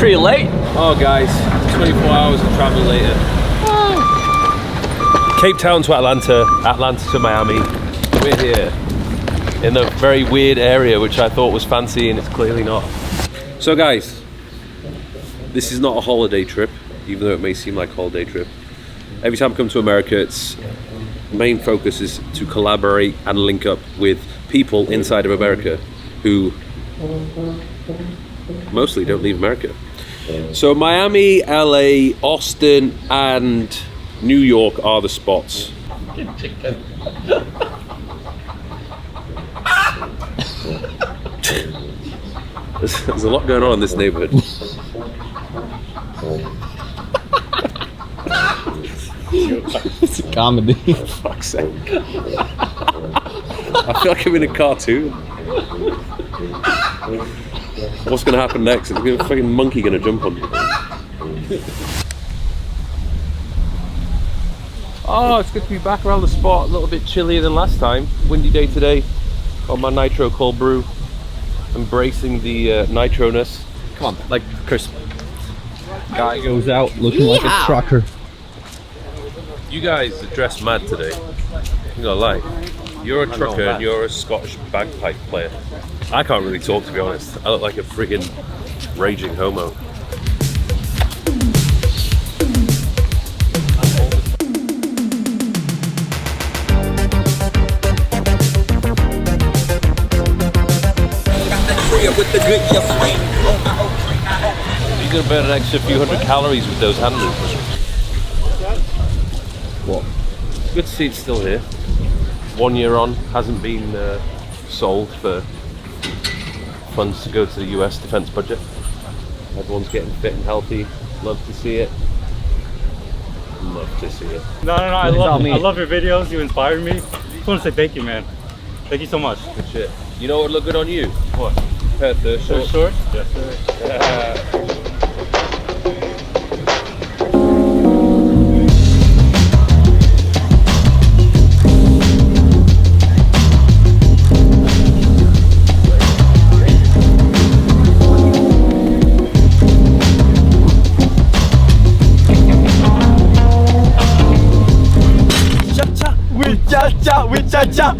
pretty late. Oh guys, 24 hours of travel later. Cape Town to Atlanta, Atlanta to Miami. We're here in a very weird area which I thought was fancy and it's clearly not. So guys, this is not a holiday trip, even though it may seem like a holiday trip. Every time I come to America, its main focus is to collaborate and link up with people inside of America who mostly don't leave America. So Miami, LA, Austin, and New York are the spots. There's a lot going on in this neighborhood. It's a comedy. For fuck's sake. I feel like I'm in a cartoon. What's going to happen next? Is a fucking monkey going to jump on you? Oh, it's good to be back around the spot. A little bit chillier than last time. Windy day today. Got my nitro cold brew. Embracing the nitro-ness. Come on, like Chris. Guy goes out looking like a trucker. You guys are dressed mad today. I'm gonna lie. You're a trucker and you're a Scottish bagpipe player. I can't really talk, to be honest. I look like a friggin' raging homo. You're gonna burn an extra few hundred calories with those handles. What? Good to see it's still here. 1 year on, hasn't been sold for funds to go to the US defense budget. Everyone's getting fit and healthy. Love to see it. Love to see it. No, I love your videos. You inspired me. Just want to say thank you, man. Thank you so much. Good shit. You know what would look good on you? What? Pair of thirst shorts. Shorts? Yes, sir. Cha-cha.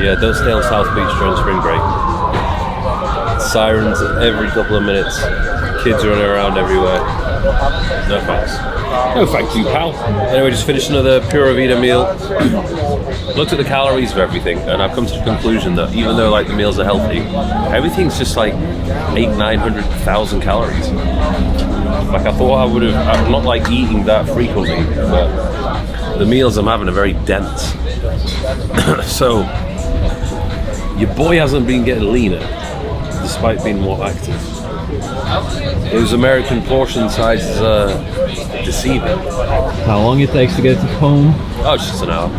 Yeah, don't stay on South Beach during spring break. Sirens every couple of minutes. Kids running around everywhere. No thanks. No thank you, pal. Anyway, just finished another Pura Vida meal. Looked at the calories of everything, and I've come to the conclusion that even though like the meals are healthy, everything's just like 800,000-900,000 calories. Like I thought I would have. I'm not like eating that frequently, but the meals I'm having are very dense. So your boy hasn't been getting leaner, despite being more active. Those American portion sizes are deceiving. How long it takes to get to home? Oh, it's just an hour.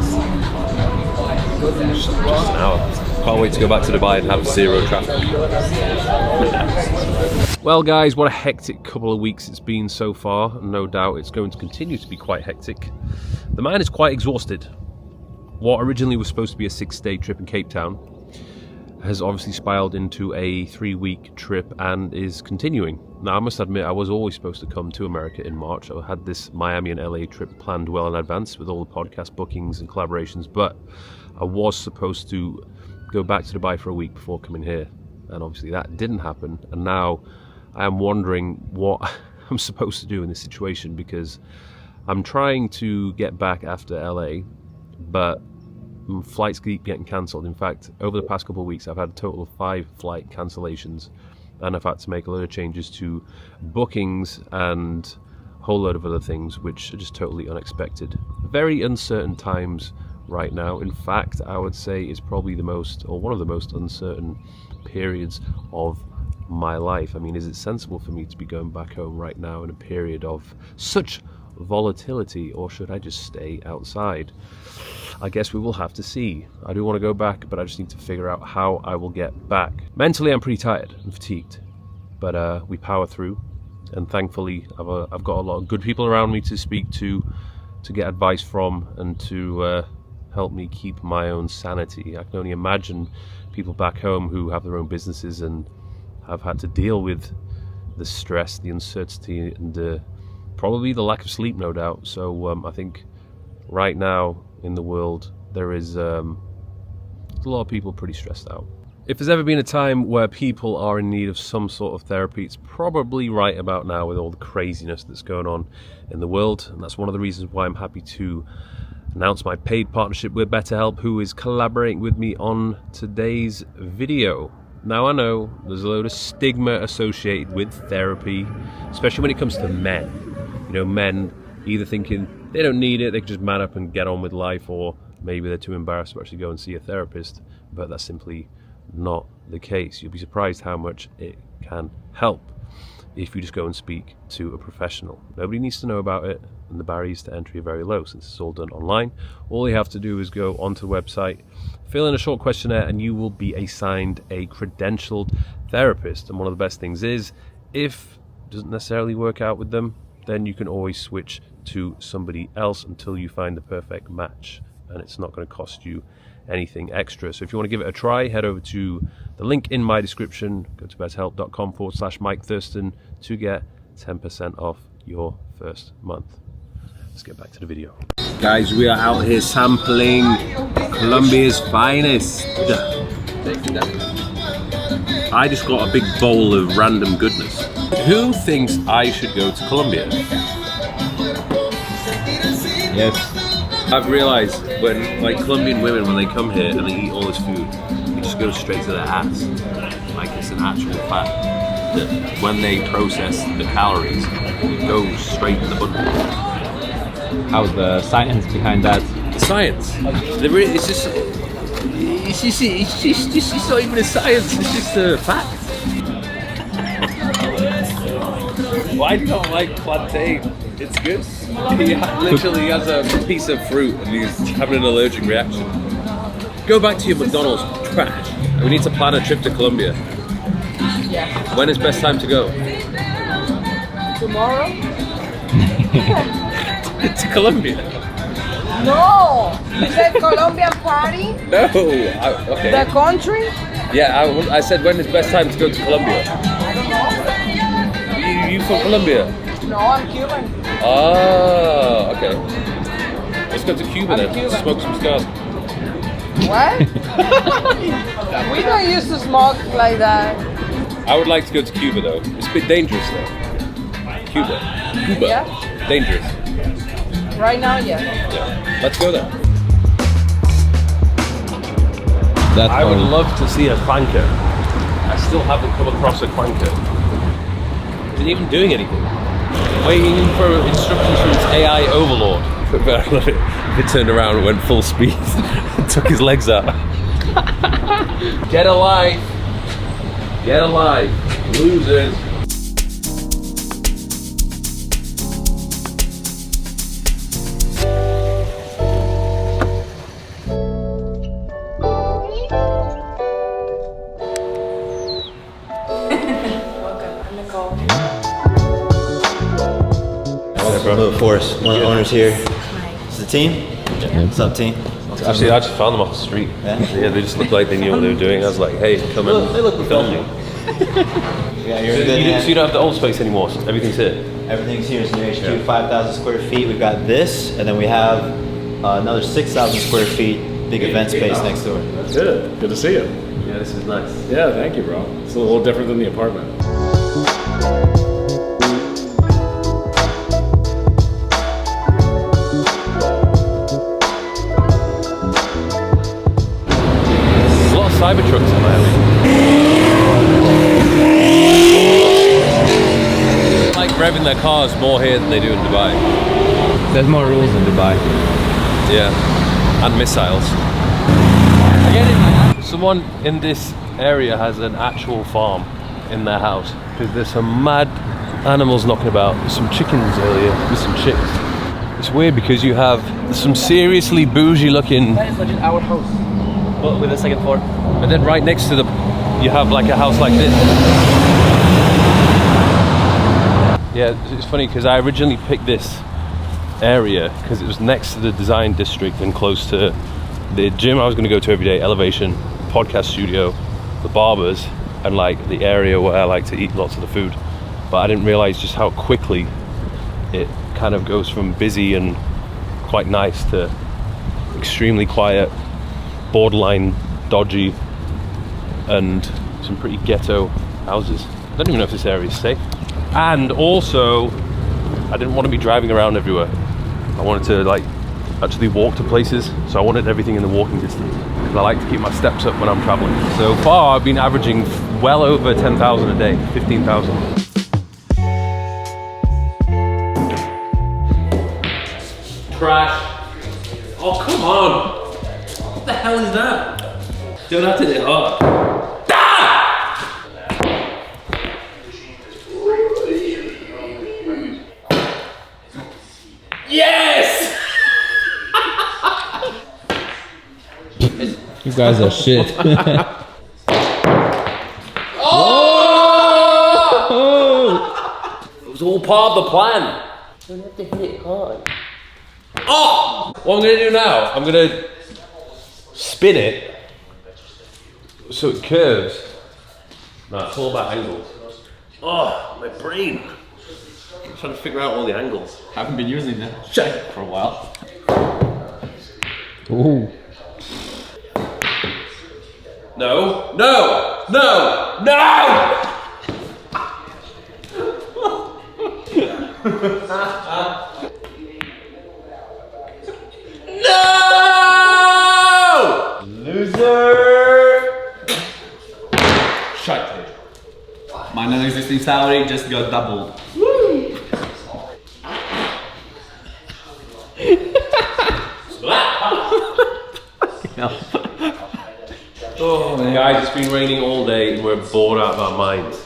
Just an hour. Can't wait to go back to Dubai and have zero traffic. Well guys, what a hectic couple of weeks it's been so far. No doubt it's going to continue to be quite hectic. The man is quite exhausted. What originally was supposed to be a 6-day trip in Cape Town has obviously spiraled into a 3-week trip and is continuing. Now I must admit I was always supposed to come to America in March. I had this Miami and LA trip planned well in advance with all the podcast bookings and collaborations, but I was supposed to go back to Dubai for a week before coming here, and obviously that didn't happen, and now I am wondering what I'm supposed to do in this situation, because I'm trying to get back after LA, but flights keep getting cancelled. In fact, over the past couple of weeks I've had a total of 5 flight cancellations, and I've had to make a load of changes to bookings and a whole load of other things which are just totally unexpected. Very uncertain times right now. In fact, I would say it's probably the most, or one of the most uncertain periods of my life. I mean, is it sensible for me to be going back home right now in a period of such volatility, or should I just stay outside? I guess we will have to see. I do want to go back, but I just need to figure out how I will get back. Mentally, I'm pretty tired and fatigued, but we power through, and thankfully I've got a lot of good people around me to speak to get advice from, and to help me keep my own sanity. I can only imagine people back home who have their own businesses and have had to deal with the stress, the uncertainty, and probably the lack of sleep, no doubt. So I think right now in the world there is a lot of people pretty stressed out. If there's ever been a time where people are in need of some sort of therapy, it's probably right about now with all the craziness that's going on in the world. And that's one of the reasons why I'm happy to announce my paid partnership with BetterHelp, who is collaborating with me on today's video. Now, I know there's a load of stigma associated with therapy, especially when it comes to men. You know, men either thinking they don't need it, they can just man up and get on with life, or maybe they're too embarrassed to actually go and see a therapist, but that's simply not the case. You'll be surprised how much it can help if you just go and speak to a professional. Nobody needs to know about it, and the barriers to entry are very low since it's all done online. All you have to do is go onto the website, fill in a short questionnaire, and you will be assigned a credentialed therapist. And one of the best things is, if it doesn't necessarily work out with them, then you can always switch to somebody else until you find the perfect match, and it's not going to cost you anything extra. So if you want to give it a try, head over to the link in my description, go to betterhelp.com/Mike Thurston to get 10% off your first month. Let's get back to the video. Guys, we are out here sampling Colombia's finest. I just got a big bowl of random goodness. Who thinks I should go to Colombia? Yes. I've realised when, like, Colombian women, when they come here and they eat all this food, it just goes straight to their ass. Like, it's an actual fact that when they process the calories, it goes straight to the button. How's the science behind that? The science. It's not even a science, it's just a fact. Why do you not like plantain? It's good. He literally has a piece of fruit and he's having an allergic reaction. Go back to your McDonald's trash. We need to plan a trip to Colombia. Yeah. When is best time to go? Tomorrow? To Colombia? No! You said Colombian party? No. Okay. The country? Yeah, I said when is best time to go to Colombia? I don't know. You from Colombia? No, I'm Cuban. Ah, okay. Let's go to Cuba I'm then. Cuban. Smoke some cigars. What? We don't used to smoke like that. I would like to go to Cuba though. It's a bit dangerous though. Cuba. Yeah? Dangerous. Right now, yeah. Yeah. Let's go there. That's I would fun. love to see a cranker. I still haven't come across a cranker. Isn't even doing anything. Waiting for instructions from its AI overlord. But I love it. It turned around and went full speed and took his legs out. Get alive. Get alive. Losers. Hello, Forrest, one of the owners here. Is the team? What's up, team? Actually, I just found them off the street. Yeah? They just looked like they knew what they were doing. I was like, hey, come and They look film me. Yeah, you're in good hands. So you don't have the old space anymore, so everything's here. Everything's here. So near HQ, 5,000 square feet. We've got this, and then we have another 6,000 square feet, big event space next door. Good. Good to see you. Yeah, this is nice. Yeah, thank you, bro. It's a little different than the apartment. There's a lot of Cybertrucks in Miami. They like revving their cars more here than they do in Dubai. There's more rules in Dubai. Yeah, and missiles. Someone in this area has an actual farm in their house because there's some mad animals knocking about. There's some chickens earlier, there's some chicks. It's weird because you have some seriously bougie looking, That is legit our house. But with a second floor. and then right next to you have like a house like this. Yeah, it's funny because I originally picked this area because it was next to the design district and close to the gym I was going to go to every day, Elevation, podcast studio, the barbers, and like the area where I like to eat lots of the food. But I didn't realize just how quickly it kind of goes from busy and quite nice to extremely quiet, borderline dodgy, and some pretty ghetto houses. I don't even know if this area is safe. And also, I didn't want to be driving around everywhere. I wanted to like actually walk to places, so I wanted everything in the walking distance because I like to keep my steps up when I'm traveling. So far I've been averaging well over 10,000 a day, 15,000. Trash. Oh, come on. What the hell is that? Don't have to hit it hard. Yes! You guys are shit. It was all part of the plan. You don't have to hit it hard. Oh! What I'm gonna do now, I'm gonna spin it so it curves. No, it's all about angles. Oh, my brain. I'm trying to figure out all the angles. Haven't been using that Check. for a while. Ooh. No, no, no, no! No! Loser! Shite. My non-existing salary just got doubled. Oh, man. Guys, it's been raining all day and we're bored out of our minds.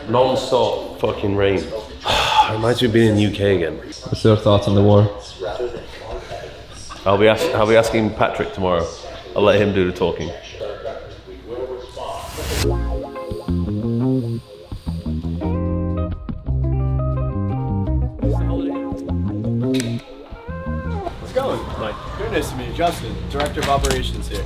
Non-stop fucking rain. It reminds me of being in the UK again. What's your thoughts on the war? I'll be asking Patrick tomorrow. I'll let him do the talking. How's it going? Mike. Very nice to meet you. Justin, Director of Operations here.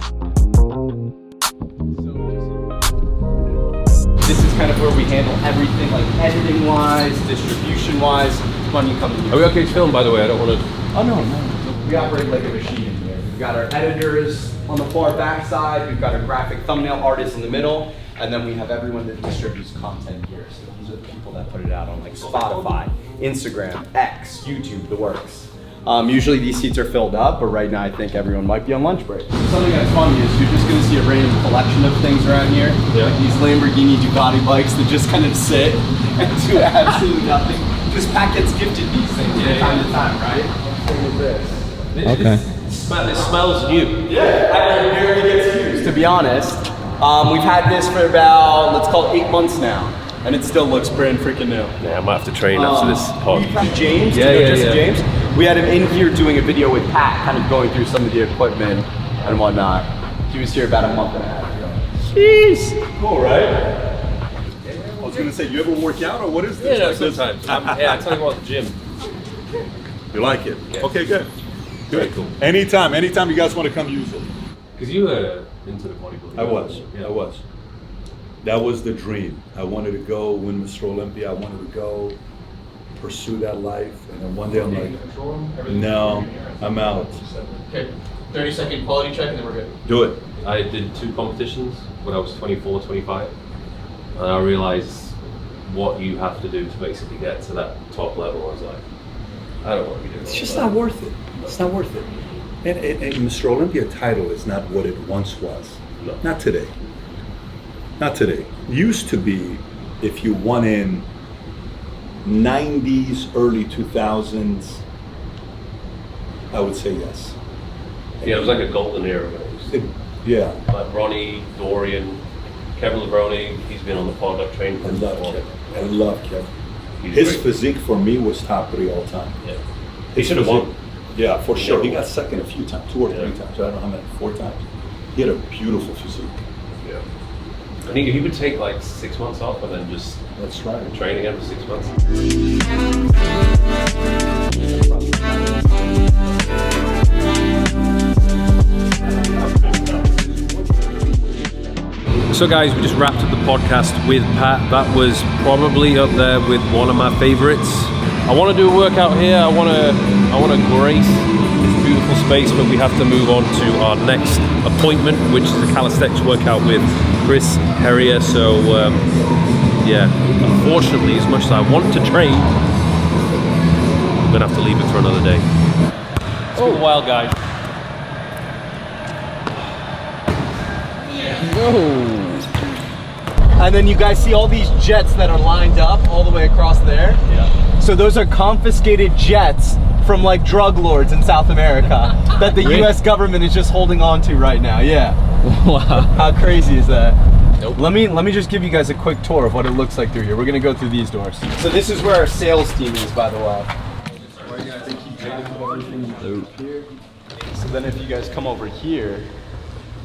This is kind of where we handle everything, like editing-wise, distribution-wise. Come on, you come in. Are we okay to film, by the way? I don't want to... Oh, no. We operate like a machine in here. We've got our editors on the far back side. We've got our graphic thumbnail artists in the middle. And then we have everyone that distributes content here. So these are the people that put it out on like Spotify, Instagram, X, YouTube, the works. Usually these seats are filled up, but right now I think everyone might be on lunch break. Something that's funny is you're just gonna see a random collection of things around here. Yeah. Like these Lamborghini Ducati bikes that just kind of sit and do absolutely nothing. Because Pat gets gifted these things from time to time, right? Same as this. Okay. It smells new. Yeah, I barely gets used. To be honest, we've had this for about, let's call it 8 months now. And it still looks brand freaking new. Yeah, I might have to train after this pod. James, Yeah, yeah. James. We had him in here doing a video with Pat, kind of going through some of the equipment and whatnot. He was here about a month and a half ago. Jeez. Cool, right? I was gonna say, you ever work out or what is this? Yeah, no, Like this? sometimes. I tell you what, the gym. You like it? Yeah. Okay, good. Very Good. cool. Anytime you guys want to come use it. Because you were into the bodybuilding. I was. That was the dream. I wanted to go win Mr. Olympia. I wanted to go pursue that life. And then one day I'm like, no, I'm out. Okay, 30-second quality check and then we're good. Do it. I did 2 competitions when I was 24, 25. And I realized what you have to do to basically get to that top level. I was like, I don't want to be doing It's just not worth it. It's not worth it. And Mr. Olympia title is not what it once was. No. Not today. Not today. Used to be, if you won in 90s, early 2000s, I would say yes. Yeah, it was like a golden era. When it was Yeah, like Ronnie, Dorian, Kevin Lebroni. He's been on the pod. I've trained I him love before. Kevin. I love Kevin. He's His great. physique for me was top 3 all time. Yeah. He should have won. Yeah, for sure. He got second a few times, 2 or 3 times. I don't know how many, 4 times. He had a beautiful physique. Yeah. I think he would take like 6 months off and then just That's right. train again for 6 months. So guys, we just wrapped up the podcast with Pat. That was probably up there with one of my favorites. I want to do a workout here. I want to grace this beautiful space, but we have to move on to our next appointment, which is a calisthenics workout with Chris Herrier. So yeah, unfortunately, as much as I want to train, I'm gonna have to leave it for another day. It's been a while, guys. And then you guys see all these jets that are lined up all the way across there? Yeah. So those are confiscated jets from like drug lords in South America that the US government is just holding on to right now. Yeah. Wow. How crazy is that? Nope. Let me just give you guys a quick tour of what it looks like through here. We're gonna go through these doors. So this is where our sales team is, by the way. So then if you guys come over here,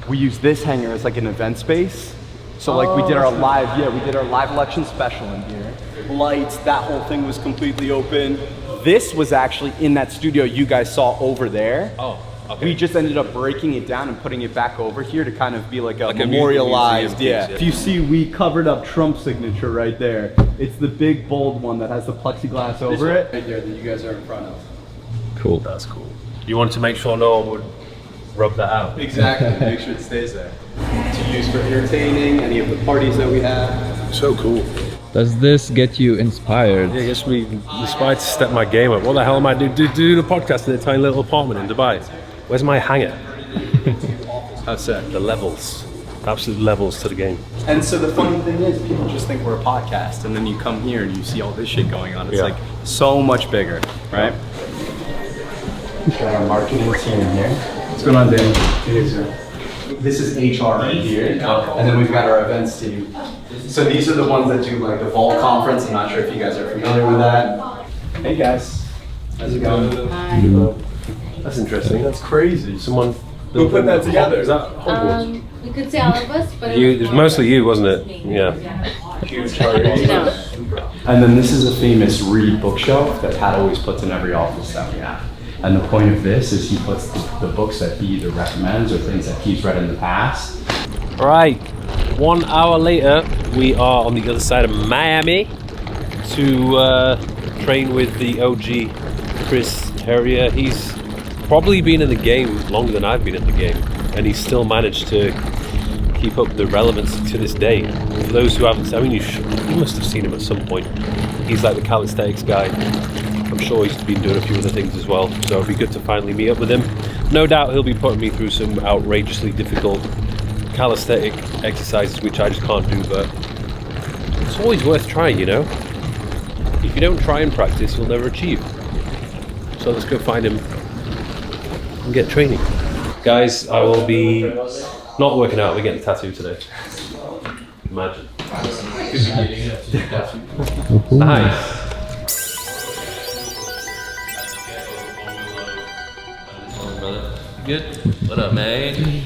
we use this hangar as like an event space. So like we did our live election special in here. Lights, that whole thing was completely open. This was actually in that studio you guys saw over there. Oh, okay. We just ended up breaking it down and putting it back over here to kind of be like a memorialized, museum piece, If you see, we covered up Trump's signature right there. It's the big bold one that has the plexiglass over it. Right there that you guys are in front of. Cool. That's cool. You wanted to make sure no one would rub that out. Exactly, make sure it stays there. To use for entertaining any of the parties that we have. So cool. Does this get you inspired? Yeah, it gets me inspired to step my game up. What the hell am I doing? Do the podcast in a tiny little apartment in Dubai. Where's my hangar? That's it. The levels. Absolute levels to the game. And so the funny thing is, people just think we're a podcast, and then you come here and you see all this shit going on. It's like so much bigger, right? Got our marketing team in here. What's going on, Danny? This is HR right here, and then we've got our events team. So these are the ones that do like the Vault conference. I'm not sure if you guys are familiar with that. Hey guys, how's it going? Hi. That's interesting. That's crazy. Someone Who put that together? Is that Hogwarts? We could say all of us, but It was mostly you, wasn't it? Yeah. Huge And then this is a famous Reed bookshelf that Pat always puts in every office that we have. And the point of this is he puts the books that he either recommends or things that he's read in the past. All right. 1 hour later, we are on the other side of Miami to train with the OG Chris Herrier. He's probably been in the game longer than I've been in the game, and he's still managed to keep up the relevance to this day. For those who haven't, I mean, you must have seen him at some point. He's like the calisthenics guy. I'm sure he's been doing a few other things as well, so it'd be good to finally meet up with him. No doubt he'll be putting me through some outrageously difficult calisthenic exercises, which I just can't do, but it's always worth trying, you know? If you don't try and practice, you'll never achieve. So let's go find him and get training. Guys, I will be not working out, we're getting a tattoo today. Imagine. Nice. Good? What up, man?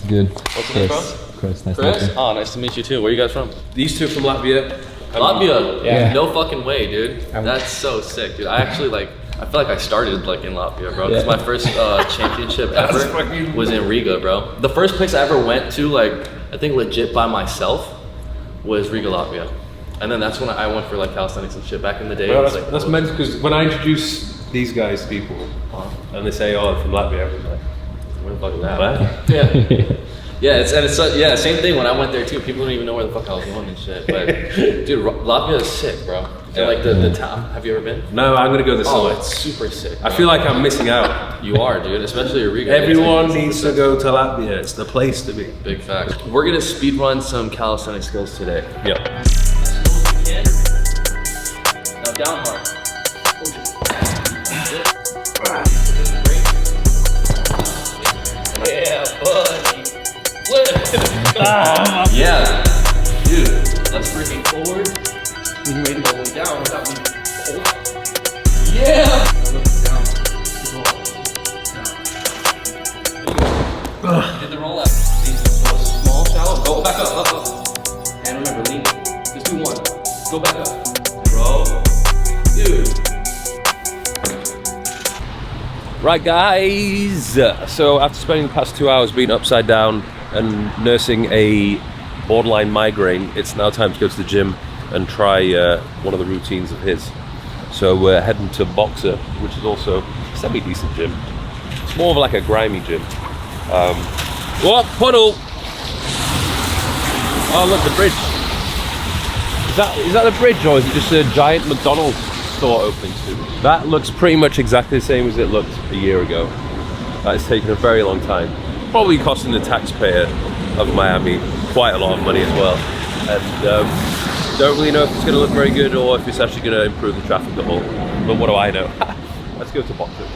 Good. What's your name, bro? Chris, nice to Chris? meet you. Oh, nice to meet you too. Where are you guys from? These two from Latvia. Latvia? Yeah. No fucking way, dude. That's so sick, dude. I actually I feel like I started like in Latvia, bro. Because my first championship ever was in Riga, bro. The first place I ever went to, like, I think legit by myself, was Riga, Latvia. And then that's when I went for like calisthenics and shit back in the day. Well, it was, that's, like, that's meant because when I introduce these guys to people and they say, "Oh, I'm from Latvia," I'm like, "Where the fuck is that?" Yeah. Yeah, same thing when I went there too. People don't even know where the fuck I was going and shit. But dude, Latvia is sick, bro. And like the town. Have you ever been? No, I'm gonna go this Oh, summer. it's super sick. I bro. feel like I'm missing out. You are, dude. Especially at Riga. Everyone It's needs to go to Latvia. It's the place to be. big fact. We're gonna speed run some calisthenics skills today. Yep. Now down hard. Yeah, buddy. Yeah, dude. Let's freaking forward. You ready to go way down without me. Yeah. Down. Right guys, so after spending the past 2 hours being upside down and nursing a borderline migraine, it's now time to go to the gym and try one of the routines of his. So we're heading to Boxer, which is also a semi-decent gym. It's more of like a grimy gym. What? Puddle! Oh look, the bridge. Is that the bridge, or is it just a giant McDonald's store opening soon? That looks pretty much exactly the same as it looked a year ago. That has taken a very long time. Probably costing the taxpayer of Miami quite a lot of money as well. And don't really know if it's going to look very good or if it's actually going to improve the traffic at all. But what do I know? Let's go to Boxer.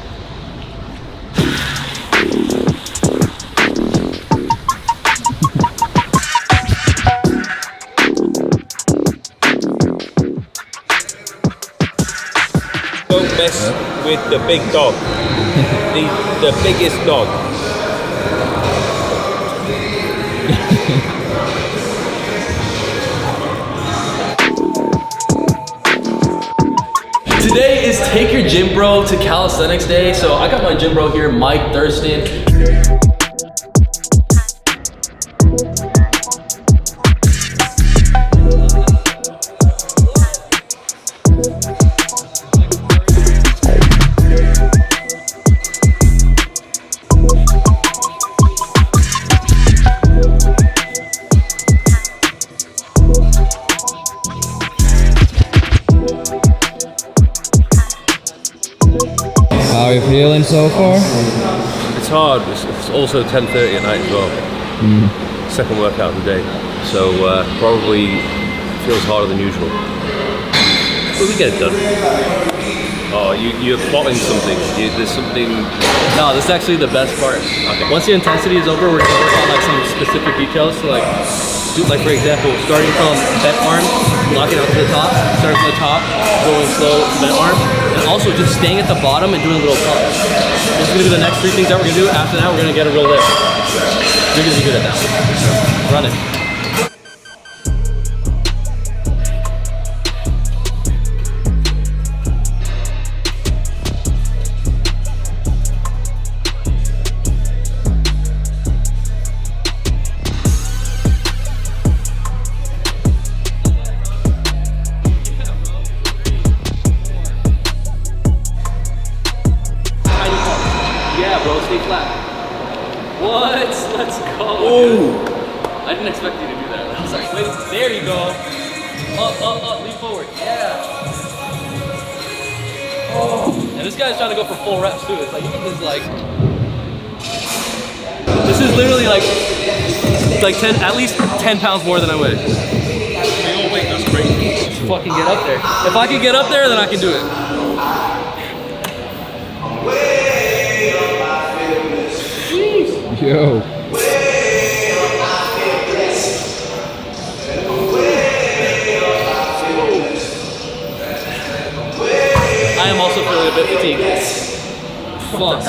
Don't mess with the big dog. The biggest dog. Today is Take Your Gym Bro to Calisthenics Day. So I got my gym bro here, Mike Thurston. How are you feeling so far? It's hard. It's also 10:30 at night as well. Second workout of the day, so probably feels harder than usual. But we get it done. Oh, you're plotting something. There's something. No, this is actually the best part. Okay. Once the intensity is over, we're gonna work on like some specific details. So like, for example, starting from bent arm, knocking out to the top, starting from the top, going slow to bent arm, and also just staying at the bottom and doing little pumps. Those are gonna be the next 3 things that we're gonna do. After that, we're gonna get a real lift. You're gonna be good at that. Run it. Yeah, bro, stay flat. What? Let's go. Oh! I didn't expect you to do that. I was like, wait, there you go. Up, lean forward. Yeah. Oh. And this guy's trying to go for full reps too. It's like, look at this, like. This is literally like 10, at least 10 pounds more than I weigh. Oh, wait, that's crazy. Let's fucking get up there. If I can get up there, then I can do it. Yo. I am also feeling a bit fatigued. Fuck.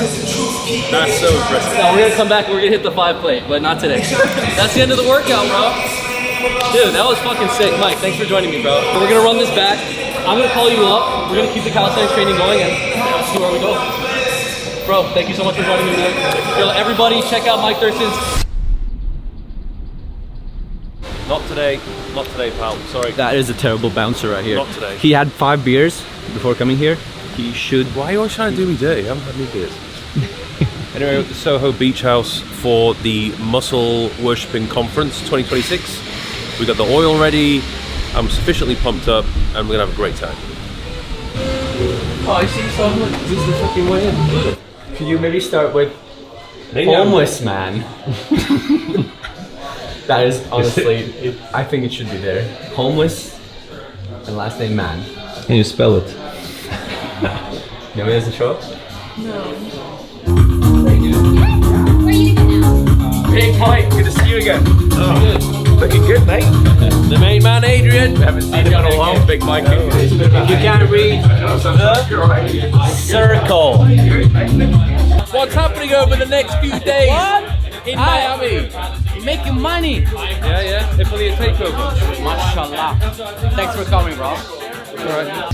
That's so impressive. Now we're gonna come back and we're gonna hit the 5 plate, but not today. That's the end of the workout, bro. Dude, that was fucking sick. Mike, thanks for joining me, bro. We're gonna run this back. I'm gonna call you up. We're gonna keep the calisthenics training going and see where we go. Bro, thank you so much for joining me, man. Yo, everybody, check out Mike Thurston's. Not today, pal. Sorry. That is a terrible bouncer right here. Not today. He had 5 beers before coming here. He should. Why are you always trying to do me dirty? I haven't had any beers. Anyway, we're at the Soho Beach House for the Muscle Worshipping Conference 2026. We got the oil ready. I'm sufficiently pumped up, and we're gonna have a great time. Oh, I see someone. This is the fucking way in. Could you maybe start with homeless man? That is honestly, I think it should be there. Homeless and last name man. Can you spell it? Nobody doesn't show up? Hey, Mike, good to see you again. Oh, looking good, mate. The main man, Adrian. We haven't seen him in a while. Big Mike. You can't read the circle. What's happening over the next few days in Miami? Making money. Yeah. If only a takeover. Mashallah. Thanks for coming, bro. All right.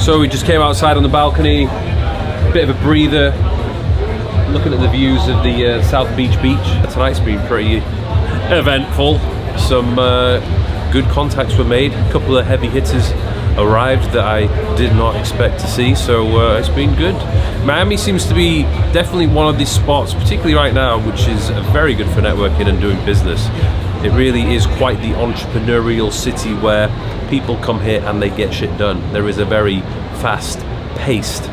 So we just came outside on the balcony, bit of a breather, looking at the views of the South Beach beach. Tonight's been pretty eventful. Some good contacts were made. A couple of heavy hitters arrived that I did not expect to see, so it's been good. Miami seems to be definitely one of these spots, particularly right now, which is very good for networking and doing business. It really is quite the entrepreneurial city where people come here and they get shit done. There is a very fast-paced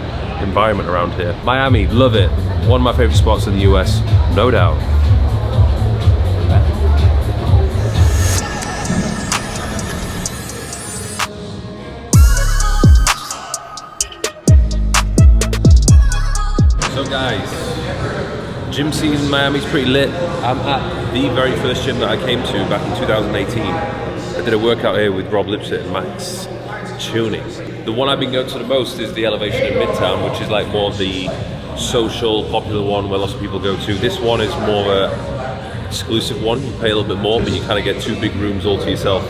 environment around here. Miami, love it. One of my favorite spots in the US, no doubt. So guys, gym season in Miami's pretty lit. I'm at the very first gym that I came to back in 2018. I did a workout here with Rob Lipsett and Max Tuning. The one I've been going to the most is the Elevation in Midtown, which is like more the social, popular one where lots of people go to. This one is more of an exclusive one. You pay a little bit more, but you kind of get 2 big rooms all to yourself.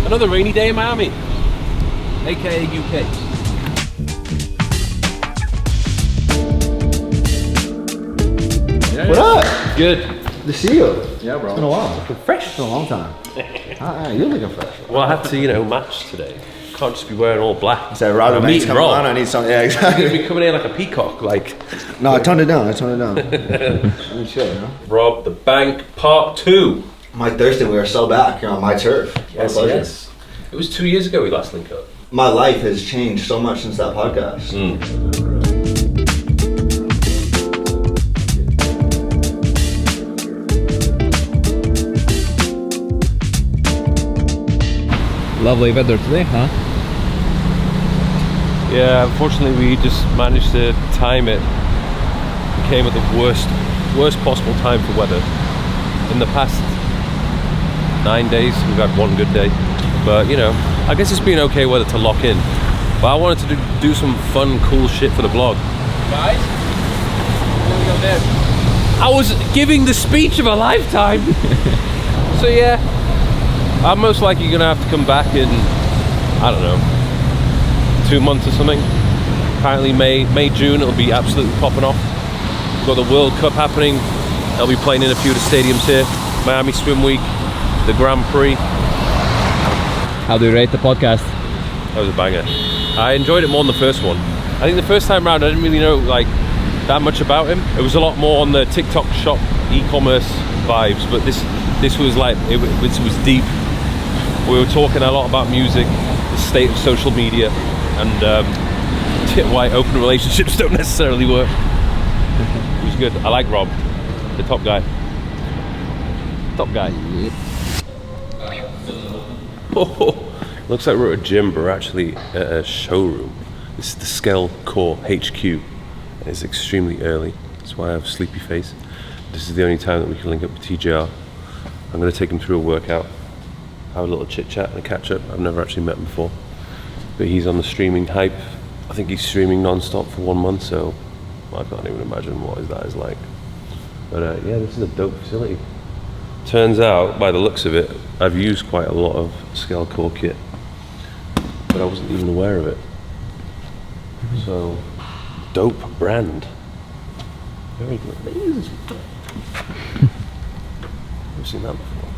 Another rainy day in Miami, aka UK. What up? Good. Good to see you. Yeah, bro. It's been a while. Looking fresh. It's been a long time. You're looking fresh. Well, I had to, match today. Can't just be wearing all black. So rather I'm than meeting coming Rob. on, I need something. Yeah, You're exactly. gonna be coming in like a peacock, like. No, I toned it down. I mean, sure, you know. Rob the Bank Part 2. Mike Thurston, we are so back here on my turf. Yes, What a pleasure. yes. It was 2 years ago we last linked up. My life has changed so much since that podcast. Lovely weather today, huh? Yeah, unfortunately we just managed to time it. We came at the worst possible time for weather. In the past 9 days we've had one good day. But I guess it's been okay weather to lock in. But I wanted to do some fun, cool shit for the vlog. Guys, we're gonna go there. I was giving the speech of a lifetime. So yeah, I'm most likely gonna have to come back in, I don't know, 2 months or something. Apparently May, June, it'll be absolutely popping off. We've got the World Cup happening. They'll be playing in a few of the stadiums here. Miami Swim Week, the Grand Prix. How do you rate the podcast? That was a banger. I enjoyed it more than the first one. I think the first time round I didn't really know that much about him. It was a lot more on the TikTok shop e-commerce vibes, but this was like, it was deep. We were talking a lot about music, the state of social media, and why open relationships don't necessarily work. It was good. I like Rob, the top guy. Top guy. Oh, looks like we're at a gym, but we're actually at a showroom. This is the Skell Core HQ. And it's extremely early. That's why I have a sleepy face. This is the only time that we can link up with TJR. I'm going to take him through a workout, have a little chit chat and a catch up. I've never actually met him before, but he's on the streaming hype. I think he's streaming non-stop for 1 month, so I can't even imagine what that is like. But yeah, this is a dope facility. Turns out, by the looks of it, I've used quite a lot of Skell Core kit, but I wasn't even aware of it. So, dope brand. Very good. Never seen that before.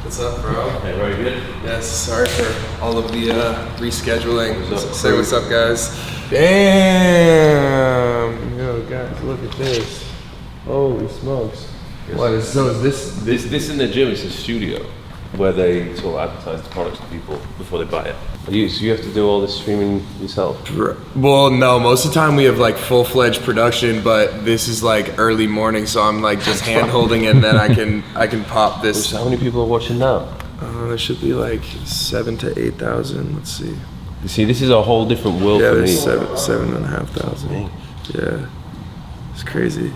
What's up, bro? Hey, very good. Yes, sorry for all of the rescheduling. Say what's up, guys. Damn! Yo, guys, look at this. Holy smokes. What is, so is This in the gym is a studio where they sort of advertise the products to people before they buy it. So you have to do all this streaming yourself? Well, no, most of the time we have like full-fledged production, but this is like early morning, so I'm like just hand holding it, and then I can pop this. So how many people are watching now? There should be like 7,000 to 8,000. Let's see. You see, this is a whole different world Yeah, for me. there's 7,500. Yeah, it's crazy.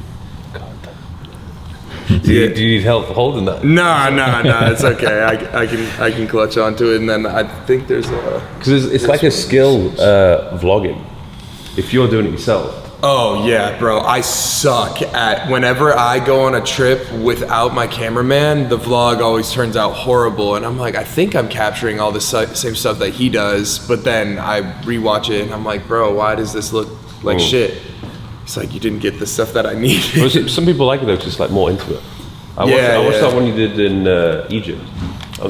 Do you need help holding that? No, it's okay. I can clutch onto it, and then I think there's a. Because it's like a skill vlogging. If you're doing it yourself. Oh yeah, bro. I suck at whenever I go on a trip without my cameraman, the vlog always turns out horrible. And I'm like, I think I'm capturing all the same stuff that he does, but then I rewatch it and I'm like, bro, why does this look like shit? It's like, you didn't get the stuff that I need. Some people like it though, just like more into it. I watched that one you did in Egypt.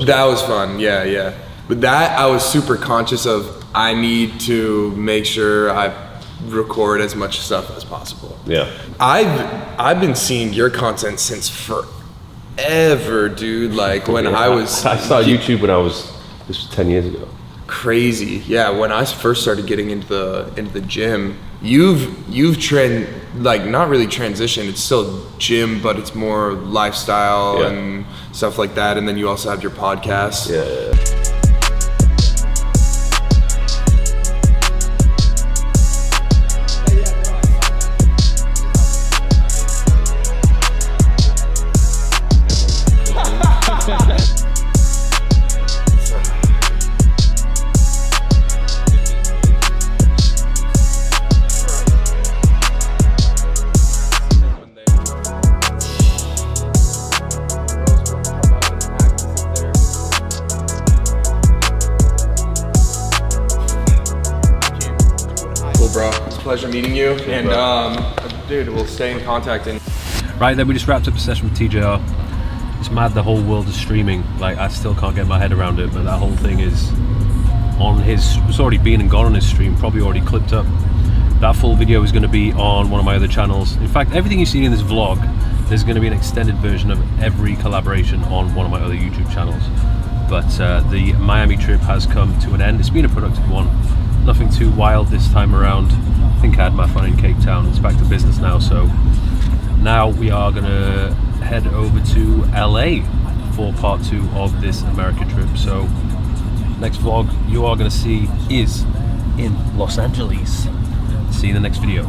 That was fun, yeah. But that I was super conscious of. I need to make sure I record as much stuff as possible. Yeah. I've been seeing your content since forever, dude. Like when I started YouTube when this was 10 years ago. Crazy. Yeah, when I first started getting into the gym, you've not really transitioned. It's still gym, but it's more lifestyle and stuff like that. And then you also have your podcast. Yeah. Bro, it's a pleasure meeting you, and dude, we'll stay in contact. Right, then we just wrapped up a session with TJR. It's mad, the whole world is streaming. Like, I still can't get my head around it, but that whole thing is on it's already been and gone on his stream, probably already clipped up. That full video is going to be on one of my other channels. In fact, everything you see in this vlog, there's going to be an extended version of every collaboration on one of my other YouTube channels. But the Miami trip has come to an end. It's been a productive one. Nothing too wild this time around. I think I had my fun in Cape Town. It's back to business now, so now we are gonna head over to LA for part 2 of this America trip. So next vlog you are gonna see is in Los Angeles. See you in the next video.